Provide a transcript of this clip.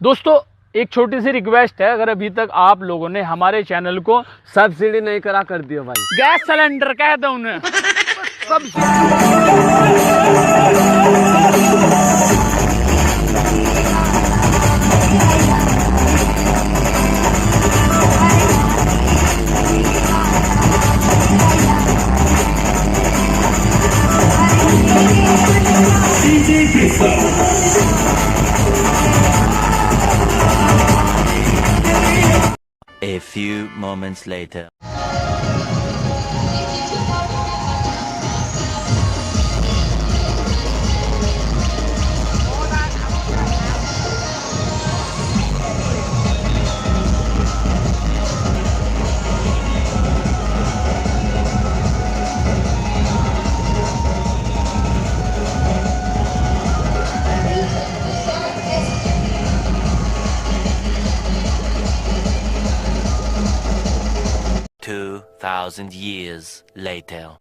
दोस्तों एक छोटी सी रिक्वेस्ट है, अगर अभी तक आप लोगों ने हमारे चैनल को सब्सिडी नहीं करा कर दियो भाई। गैस सिलेंडर कह दो उन्हें A few moments later. $2,000 years later.